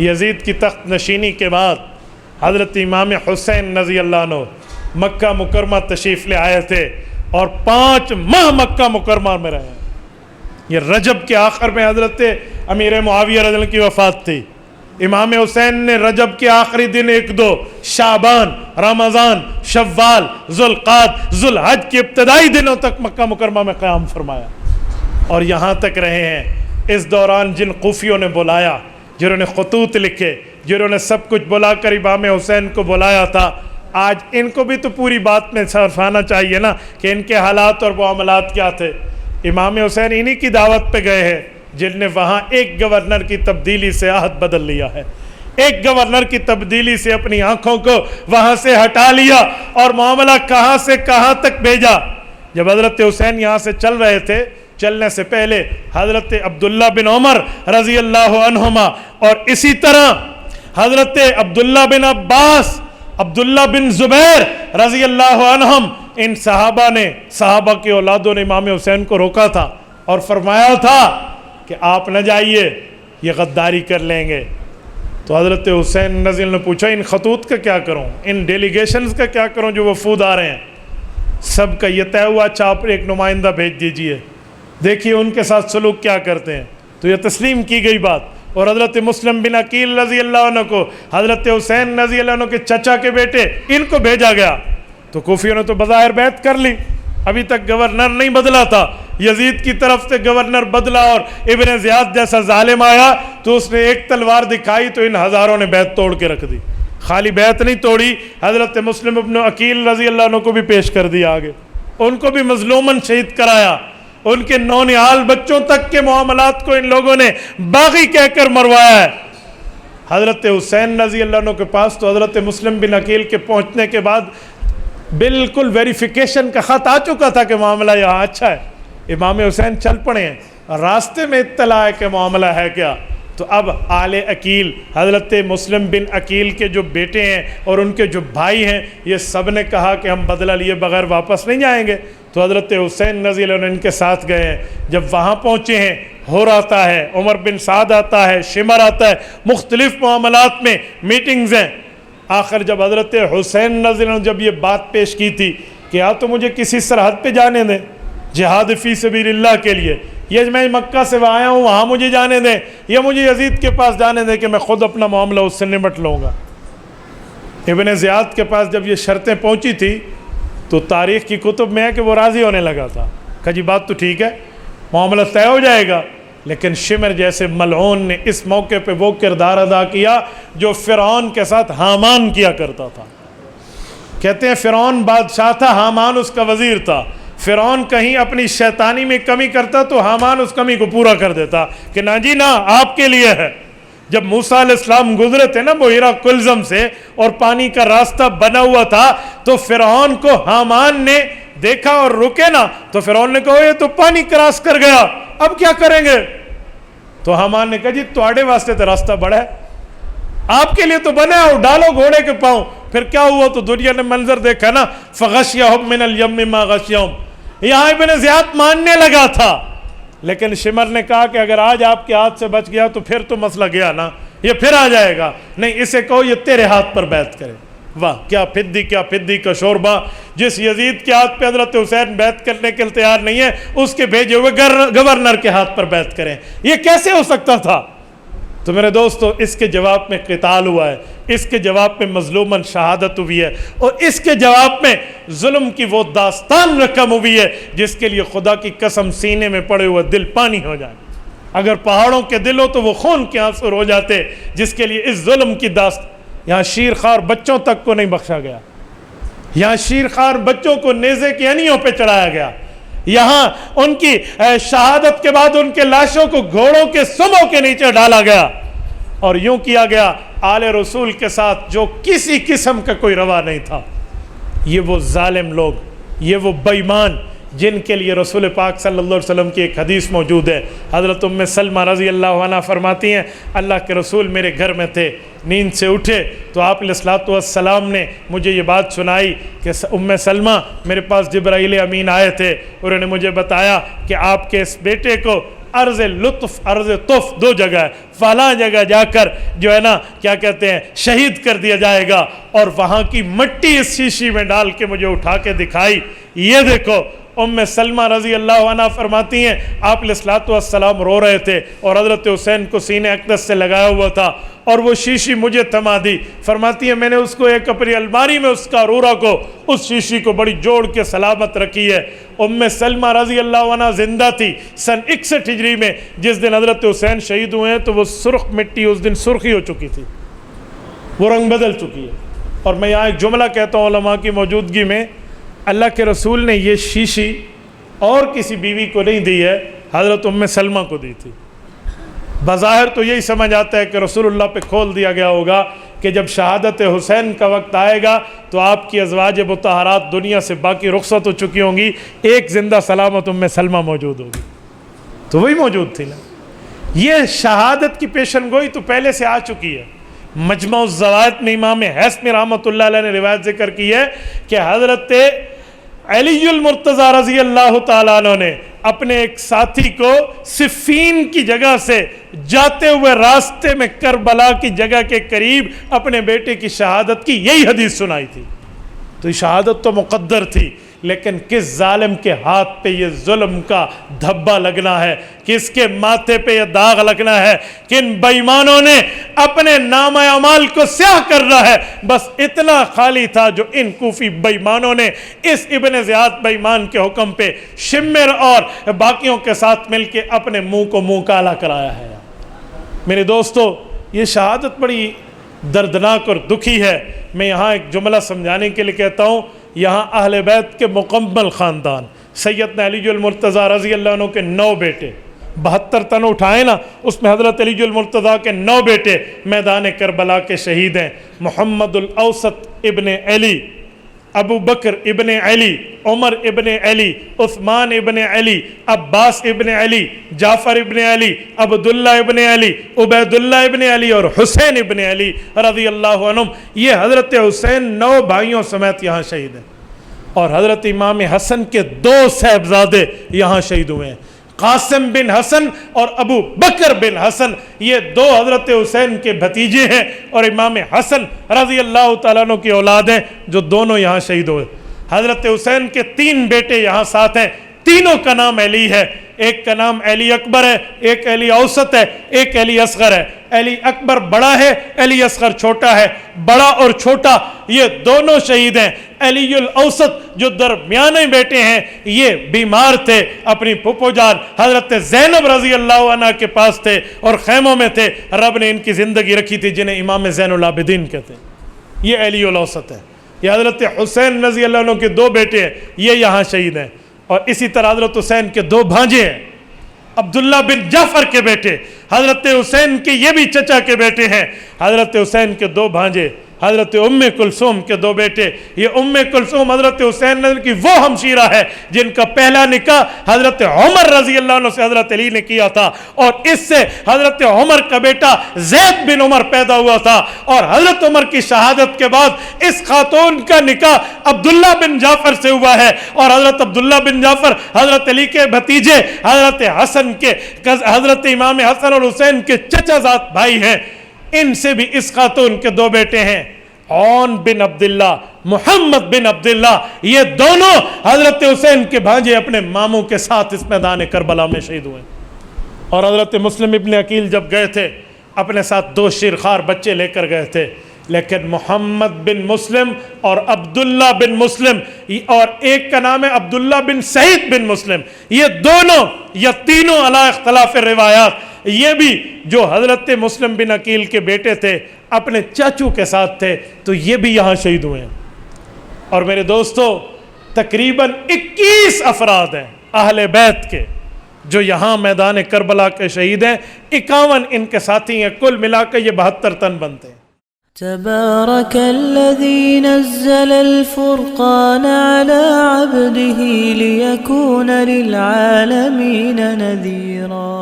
یزید کی تخت نشینی کے بعد حضرت امام حسین رضی اللہ عنہ مکہ مکرمہ تشریف لے آئے تھے اور 5 ماہ مکہ مکرمہ میں رہے. یہ رجب کے آخر میں حضرت امیر معاویہ رضی اللہ عنہ کی وفات تھی. امام حسین نے رجب کے آخری دن 1-2 شعبان، رمضان، شوال، ذوالقعدہ، ذوالحج کے ابتدائی دنوں تک مکہ مکرمہ میں قیام فرمایا اور یہاں تک رہے ہیں. اس دوران جن خوفیوں نے بلایا، جنہوں نے خطوط لکھے، جنہوں نے سب کچھ بلا کر امام حسین کو بلایا تھا، آج ان کو بھی تو پوری بات میں صرفانا چاہیے نا کہ ان کے حالات اور معاملات کیا تھے. امام حسین انہی کی دعوت پہ گئے ہیں جن نے وہاں ایک گورنر کی تبدیلی سے عہد بدل لیا ہے. ایک گورنر کی تبدیلی سے اپنی آنکھوں کو وہاں سے ہٹا لیا اور معاملہ کہاں سے کہاں تک بھیجا. جب حضرت حسین یہاں سے چل رہے تھے، چلنے سے پہلے حضرت عبداللہ بن عمر رضی اللہ عنہما اور اسی طرح حضرت عبداللہ بن عباس، عبداللہ بن زبیر رضی اللہ عنہم، ان صحابہ کی اولادوں نے امام حسین کو روکا تھا اور فرمایا تھا کہ آپ نہ جائیے، یہ غداری کر لیں گے. تو حضرت حسین رضی اللہ عنہ نے پوچھا ان خطوط کا کیا کروں، ان ڈیلیگیشنز کا کیا کروں جو وفود آ رہے ہیں. سب کا یہ طے ہوا، اچھا آپ ایک نمائندہ بھیج دیجئے، دیکھیے ان کے ساتھ سلوک کیا کرتے ہیں. تو یہ تسلیم کی گئی بات. اور حضرت مسلم بن عقیل رضی اللہ عنہ کو حضرت حسین رضی اللہ عنہ کے چچا کے بیٹے ان کو بھیجا گیا. تو کوفیوں نے تو بظاہر بیعت کر لی، ابھی تک گورنر نہیں بدلا تھا. یزید کی طرف سے گورنر بدلا اور ابن زیاد جیسا ظالم آیا تو اس نے ایک تلوار دکھائی تو ان ہزاروں نے بیعت توڑ کے رکھ دی. خالی بیعت نہیں توڑی، حضرت مسلم ابن عقیل رضی اللہ عنہ کو بھی پیش کر دیا آگے، ان کو بھی مظلوماً شہید کرایا. ان کے نونہال بچوں تک کے معاملات کو ان لوگوں نے باغی کہہ کر مروایا ہے. حضرت حسین رضی اللہ عنہ کے پاس تو حضرت مسلم بن عقیل کے پہنچنے کے بعد بالکل ویریفیکیشن کا خط آ چکا تھا کہ معاملہ یہاں اچھا ہے. امام حسین چل پڑے ہیں، راستے میں اطلاع ہے کہ معاملہ ہے کیا. تو اب آل عقیل حضرت مسلم بن عقیل کے جو بیٹے ہیں اور ان کے جو بھائی ہیں، یہ سب نے کہا کہ ہم بدلہ لیے بغیر واپس نہیں جائیں گے. تو حضرت حسین رضی اللہ عنہ ان کے ساتھ گئے ہیں. جب وہاں پہنچے ہیں، ہور آتا ہے، عمر بن سعد آتا ہے، شمر آتا ہے، مختلف معاملات میں میٹنگز ہیں. آخر جب حضرت حسین رضی اللہ عنہ جب یہ بات پیش کی تھی کہ یا تو مجھے کسی سرحد پہ جانے دیں جہاد فی سبیل اللہ کے لیے، یہ میں مکہ سے آیا ہوں وہاں مجھے جانے دیں، یا مجھے یزید کے پاس جانے دیں کہ میں خود اپنا معاملہ اس سے نمٹ لوں گا. ابن زیاد کے پاس جب یہ شرطیں پہنچی تھی تو تاریخ کی کتب میں ہے کہ وہ راضی ہونے لگا تھا کہ جی بات تو ٹھیک ہے، معاملہ طے ہو جائے گا. لیکن شمر جیسے ملعون نے اس موقع پہ وہ کردار ادا کیا جو فرعون کے ساتھ حامان کیا کرتا تھا. کہتے ہیں فرعون بادشاہ تھا، حامان اس کا وزیر تھا. فرعون کہیں اپنی شیطانی میں کمی کرتا تو حامان اس کمی کو پورا کر دیتا کہ نہ جی نہ، آپ کے لیے ہے. جب موسیٰ علیہ السلام گزرے تھے نا بحیرہ کلزم سے اور پانی کا راستہ بنا ہوا تھا تو فرعون کو حامان نے دیکھا اور رکے نا تو فرعون نے کہا یہ تو پانی کراس کر گیا، اب کیا کریں گے. تو حامان نے کہا جی تواڈے واسطے تو راستہ بڑا ہے، آپ کے لیے تو بنا ہے، ڈالو گھوڑے کے پاؤں. پھر کیا ہوا تو دنیا نے منظر دیکھا نا، فغشیہم من الیم ما غشیہم. یہاں ابن زیاد ماننے لگا تھا، لیکن شمر نے کہا کہ اگر آج آپ کے ہاتھ سے بچ گیا تو پھر تو مسئلہ گیا نا، یہ پھر آ جائے گا. نہیں، اسے کہو یہ تیرے ہاتھ پر بیعت کرے. واہ کیا پھدی کا شوربہ. جس یزید کے ہاتھ پہ حضرت حسین بیعت کرنے کے لیے تیار نہیں ہے، اس کے بھیجے ہوئے گورنر کے ہاتھ پر بیعت کریں. یہ کیسے ہو سکتا تھا؟ تو میرے دوستو، اس کے جواب میں قتال ہوا ہے، اس کے جواب میں مظلوماً شہادت ہوئی ہے، اور اس کے جواب میں ظلم کی وہ داستان رقم ہوئی ہے جس کے لیے خدا کی قسم سینے میں پڑے ہوئے دل پانی ہو جائے. اگر پہاڑوں کے دل ہو تو وہ خون کے آنسو ہو جاتے جس کے لیے اس ظلم کی داستان. یہاں شیرخوار بچوں تک کو نہیں بخشا گیا، یہاں شیرخوار بچوں کو نیزے کی انیوں پہ چڑھایا گیا، یہاں ان کی شہادت کے بعد ان کے لاشوں کو گھوڑوں کے سموں کے نیچے ڈالا گیا، اور یوں کیا گیا آل رسول کے ساتھ جو کسی قسم کا کوئی روا نہیں تھا. یہ وہ ظالم لوگ، یہ وہ بے ایمان جن کے لیے رسول پاک صلی اللہ علیہ وسلم کی ایک حدیث موجود ہے. حضرت ام سلمہ رضی اللہ عنہ فرماتی ہیں اللہ کے رسول میرے گھر میں تھے، نیند سے اٹھے تو آپ علیہ الصلوۃ والسلام نے مجھے یہ بات سنائی کہ ام سلمہ میرے پاس جبرائیل امین آئے تھے، انہوں نے مجھے بتایا کہ آپ کے اس بیٹے کو عرض لطف عرض طف دو جگہ ہے، فلاں جگہ جا کر جو ہے نا کیا کہتے ہیں شہید کر دیا جائے گا، اور وہاں کی مٹی اس شیشی میں ڈال کے مجھے اٹھا کے دکھائی، یہ دیکھو ام سلمہ رضی اللہ عنہ فرماتی ہیں آپ علیہ الصلوۃ والسلام رو رہے تھے اور حضرت حسین کو سینے اقدس سے لگایا ہوا تھا، اور وہ شیشی مجھے تھما دی، فرماتی ہے میں نے اس کو ایک اپنی الماری میں اس کا عرورہ کو اس شیشی کو بڑی جوڑ کے سلامت رکھی ہے۔ ام سلمہ رضی اللہ عنہ زندہ تھی سن 61 ہجری میں، جس دن حضرت حسین شہید ہوئے ہیں تو وہ سرخ مٹی اس دن سرخی ہو چکی تھی، وہ رنگ بدل چکی ہے۔ اور میں یہاں ایک جملہ کہتا ہوں علماء کی موجودگی میں، اللہ کے رسول نے یہ شیشی اور کسی بیوی کو نہیں دی ہے، حضرت ام سلمہ کو دی تھی۔ بظاہر تو یہی سمجھ آتا ہے کہ رسول اللہ پہ کھول دیا گیا ہوگا کہ جب شہادت حسین کا وقت آئے گا تو آپ کی ازواج مطہرات دنیا سے باقی رخصت ہو چکی ہوں گی، ایک زندہ سلامت ام سلمہ موجود ہوگی، تو وہی موجود تھی نا۔ یہ شہادت کی پیشن گوئی تو پہلے سے آ چکی ہے۔ مجمع الزوائد میں امام حیثمی رحمۃ اللہ علیہ نے روایت ذکر کی ہے کہ حضرت علی المرتضیٰ رضی اللہ تعالیٰ عنہ نے اپنے ایک ساتھی کو صفین کی جگہ سے جاتے ہوئے راستے میں کربلا کی جگہ کے قریب اپنے بیٹے کی شہادت کی یہی حدیث سنائی تھی۔ تو یہ شہادت تو مقدر تھی، لیکن کس ظالم کے ہاتھ پہ یہ ظلم کا دھبا لگنا ہے، کس کے ماتھے پہ یہ داغ لگنا ہے، کن بے ایمانوں نے اپنے نام اعمال کو سیاہ کرنا ہے۔ بس اتنا خالی تھا جو ان کوفی بے ایمانوں نے اس ابن زیاد بے ایمان کے حکم پہ شمر اور باقیوں کے ساتھ مل کے اپنے منہ کو منہ کالا کرایا ہے۔ میرے دوستو، یہ شہادت بڑی دردناک اور دکھی ہے۔ میں یہاں ایک جملہ سمجھانے کے لیے کہتا ہوں، یہاں اہل بیت کے مکمل خاندان، سیدنا علی المرتضیٰ رضی اللہ عنہ کے 9 بیٹے، 72 تن اٹھائے نا، اس میں حضرت علی المرتضیٰ کے 9 بیٹے میدان کربلا کے شہید ہیں۔ محمد الاوسط ابن علی، ابو بکر ابن علی، عمر ابن علی، عثمان ابن علی، عباس ابن علی، جعفر ابن علی، عبداللہ ابن علی، عبیداللہ ابن علی اور حسین ابن علی رضی اللہ عنہم۔ یہ حضرت حسین 9 بھائیوں سمیت یہاں شہید ہیں، اور حضرت امام حسن کے 2 صاحبزادے یہاں شہید ہوئے ہیں، قاسم بن حسن اور ابو بکر بن حسن۔ یہ 2 حضرت حسین کے بھتیجے ہیں اور امام حسن رضی اللہ تعالیٰ عنہ کی اولاد ہیں، جو دونوں یہاں شہید ہوئے۔ حضرت حسین کے 3 بیٹے یہاں ساتھ ہیں، تینوں کا نام علی ہے۔ ایک کا نام علی اکبر ہے، ایک علی اوسط ہے، ایک علی اصغر ہے۔ علی اکبر بڑا ہے، علی اصغر چھوٹا ہے۔ بڑا اور چھوٹا یہ دونوں شہید ہیں۔ علی الاوسط جو درمیانے بیٹے ہیں یہ بیمار تھے، اپنی پھپھو جان حضرت زینب رضی اللہ عنہ کے پاس تھے اور خیموں میں تھے، رب نے ان کی زندگی رکھی تھی، جنہیں امام زین العابدین کہتے ہیں۔ یہ علی الاوسط ہے۔ یہ حضرت حسین رضی اللہ عنہ کے 2 بیٹے ہیں، یہ یہاں شہید ہیں۔ اور اسی طرح حضرت حسین کے 2 بھانجے ہیں، عبداللہ بن جعفر کے بیٹے، حضرت حسین کے یہ بھی چچا کے بیٹے ہیں۔ حضرت حسین کے 2 بھانجے، حضرت ام کلثوم کے 2 بیٹے۔ یہ ام کلثوم حضرت حسین کی وہ ہمشیرہ ہے جن کا پہلا نکاح حضرت عمر رضی اللہ عنہ سے حضرت علی نے کیا تھا، اور اس سے حضرت عمر کا بیٹا زید بن عمر پیدا ہوا تھا، اور حضرت عمر کی شہادت کے بعد اس خاتون کا نکاح عبداللہ بن جعفر سے ہوا ہے، اور حضرت عبداللہ بن جعفر حضرت علی کے بھتیجے، حضرت حسن کے، حضرت امام حسن اور حسین کے چچا زاد بھائی ہیں۔ ان سے بھی اس خاتون کے 2 بیٹے ہیں، عون بن عبداللہ، محمد بن عبداللہ۔ یہ دونوں حضرت حسین کے بھانجے اپنے ماموں کے ساتھ اس میدان کربلا میں شہید ہوئے۔ اور حضرت مسلم ابن عقیل جب گئے تھے اپنے ساتھ 2 شیرخوار بچے لے کر گئے تھے، لیکن محمد بن مسلم اور عبداللہ بن مسلم، اور ایک کا نام ہے عبداللہ بن سعید بن مسلم، یہ دونوں یا تینوں علی اختلاف روایات، یہ بھی جو حضرت مسلم بن عقیل کے بیٹے تھے اپنے چاچو کے ساتھ تھے، تو یہ بھی یہاں شہید ہوئے ہیں۔ اور میرے دوستو، تقریباً 21 افراد ہیں اہل بیت کے جو یہاں میدان کربلا کے شہید ہیں، 51 ان کے ساتھی ہیں، کل ملا کے یہ 72 تن بنتے ہیں۔ تبارك الذي نزل الفرقان على عبده ليكون للعالمين نذيرا